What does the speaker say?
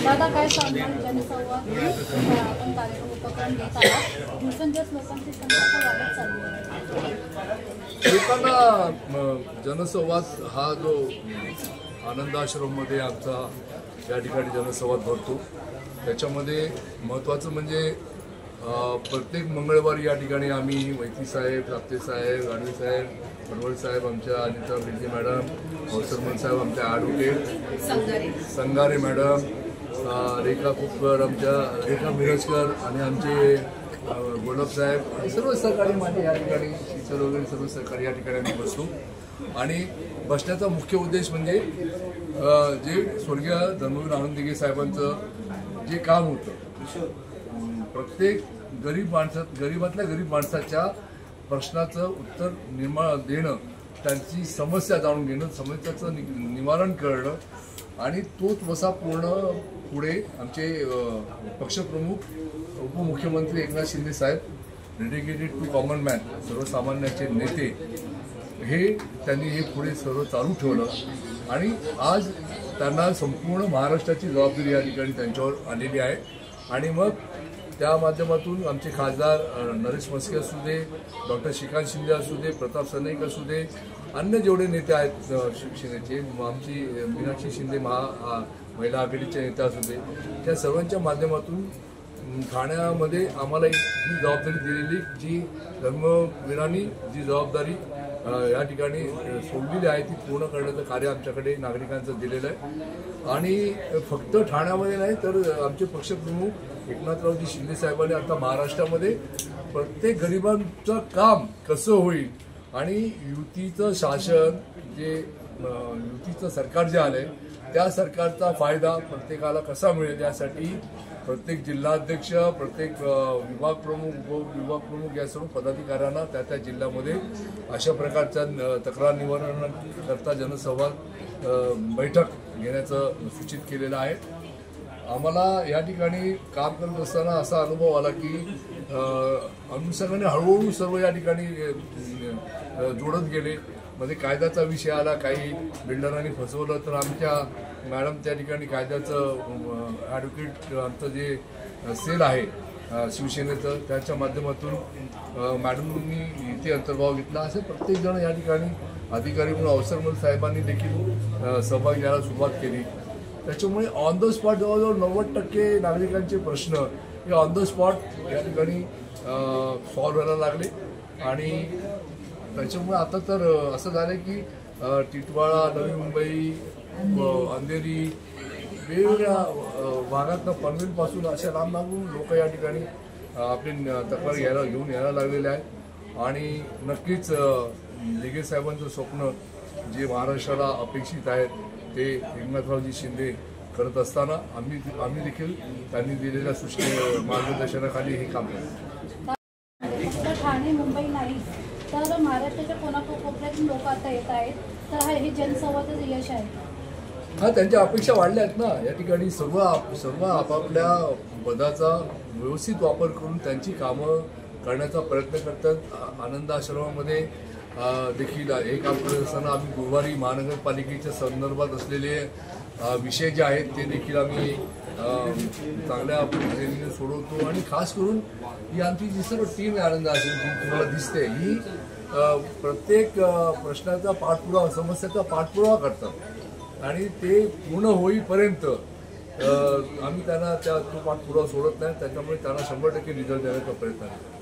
दादा काय सांगणार जनसंवाद आपण कार्यक्रम उपक्रम घेत आहात, दिवसेंदिवस लोकांची संख्या वाढत चालली आहे। लोकांना जनसंवाद हा जो आनंद आश्रममध्ये आमचा या ठिकाणी जनसंवाद भरतो, त्याच्यामध्ये महत्त्वाचं म्हणजे प्रत्येक मंगळवारी या ठिकाणी आम्ही मैत्री साहेब, साप्ते साहेब, गाडवे साहेब, पनवळ साहेब, आमच्या अनिता बिर्जे मॅडम, हौसरमन साहेब, आमच्या ॲडव्होकेट संगारे मॅडम, रेखा कुपकर, आमच्या रेखा मिरजकर आणि आमचे गोलब साहेब आणि सर्व सहकारी माझे या ठिकाणी टीचर वगैरे सर्व सहकारी या ठिकाणी आम्ही बसतो। आणि बसण्याचा मुख्य उद्देश म्हणजे जे स्वर्गीय धर्मवीर आनंद दिघे साहेबांचं जे काम होतं, प्रत्येक गरीबातल्या गरीब माणसाच्या प्रश्नाचं उत्तर देणं, त्यांची समस्या जाणून घेणं, समस्याचं निवारण करणं आणि तोच वसा पूर्ण पुढे आमचे पक्षप्रमुख उपमुख्यमंत्री एकनाथ शिंदे साहेब, डेडिकेटेड टू कॉमन मॅन, सर्वसामान्याचे नेते, त्यांनी हे पुढे सर्व चालू ठेवलं आणि आज त्यांना संपूर्ण महाराष्ट्राची जबाबदारी या ठिकाणी त्यांच्यावर आलेली आहे। आणि मग त्या माध्यमातून आमचे खासदार नरेश म्हस्के असू दे, डॉक्टर श्रीकांत शिंदे असू दे, प्रताप सरनाईक असू दे, अन्य जेवढे नेते आहेत शिवसेनेचे, आमची मीनाक्षी शिंदे महिला आघाडीचे नेते असू दे, त्या सर्वांच्या माध्यमातून ठाण्यामध्ये आम्हाला ही जबाबदारी दिलेली, जी धर्मवीरांनी जी जबाबदारी या ठिकाणी सोडलेली आहे ती पूर्ण करण्याचं कार्य आमच्याकडे नागरिकांचं दिलेलं आहे। आणि फक्त ठाण्यामध्ये नाही तर आमचे पक्षप्रमुख एकनाथरावजी शिंदे साहेबांनी आता महाराष्ट्रामध्ये प्रत्येक गरिबांचं काम कसं होईल आणि युतीचं शासन जे युतीचं सरकार जे आलंय त्या सरकारचा फायदा प्रत्येकाला कसा मिळेल यासाठी प्रत्येक जिल्हाध्यक्ष, प्रत्येक विभाग प्रमुख, उपविभाग प्रमुख या सर्व पदाधिकाऱ्यांना त्या जिल्ह्यामध्ये अशा प्रकारच्या तक्रार निवारणाकरता जनसंवाद बैठक घेण्याचं सूचित केलेलं आहे। आम्हाला या ठिकाणी काम करत असताना असा अनुभव आला की अनुषंगाने हळूहळू सर्व या ठिकाणी जोडत गेले। मध्ये कायद्याचा विषय आला, काही बिल्डरांनी फसवलं तर आमच्या मॅडम त्या ठिकाणी कायद्याचं ॲडव्होकेट आमचं जे सेल आहे शिवसेनेचं त्याच्या माध्यमातून मॅडमनी इथे अंतर्भाव घेतला। असे प्रत्येक जण या ठिकाणी अधिकारी म्हणून अवसरमल साहेबांनी देखील सहभाग घ्यायला सुरुवात केली। त्याच्यामुळे ऑन द स्पॉट जवळजवळ 90% नागरिकांचे प्रश्न हे ऑन द स्पॉट या ठिकाणी सॉल्व्ह व्हायला लागले। आणि त्याच्यामुळे आता तर असं झालं की टिटवाळा, नवी मुंबई, अंधेरी वेगवेगळ्या भागातनं पनवेलपासून अशा लांब लांबून लोक या ठिकाणी आपली तक्रार घेऊन यायला लागलेले आहेत। आणि नक्कीच दिघे साहेबांचं स्वप्न जे महाराष्ट्राला अपेक्षित आहेत ते एकनाथरावजी शिंदे करत असताना आम्ही देखील त्यांनी दिलेल्या सूचने मार्गदर्शनाखाली हे काम करतो। ठाणे, मुंबई नाही तर महाराष्ट्राच्या कोणाकोपऱ्यातून लोक आता येत आहेत, तर हे जनसंवादाचं यश आहे। हा, त्यांच्या अपेक्षा वाढल्या आहेत ना। या ठिकाणी सर्व आपापल्या पदाचा व्यवस्थित वापर करून त्यांची कामं करण्याचा प्रयत्न करतात। आनंद आश्रमामध्ये देखील हे काम करत असताना आम्ही गुरुवारी महानगरपालिकेच्या संदर्भात असलेले विषय जे आहेत ते देखील आम्ही चांगल्या पद्धतीने सोडवतो। आणि खास करून ही आमची जी सर्व टीम आहे आनंद आश्रमची तुम्हाला दिसते, ही प्रत्येक प्रश्नाचा पाठपुरावा, समस्याचा पाठपुरावा करतात आणि ते पूर्ण होईपर्यंत आम्ही त्यांना तो पाठपुरावा सोडत नाही। त्याच्यामुळे त्यांना 100% रिझल्ट देण्याचा प्रयत्न करतो।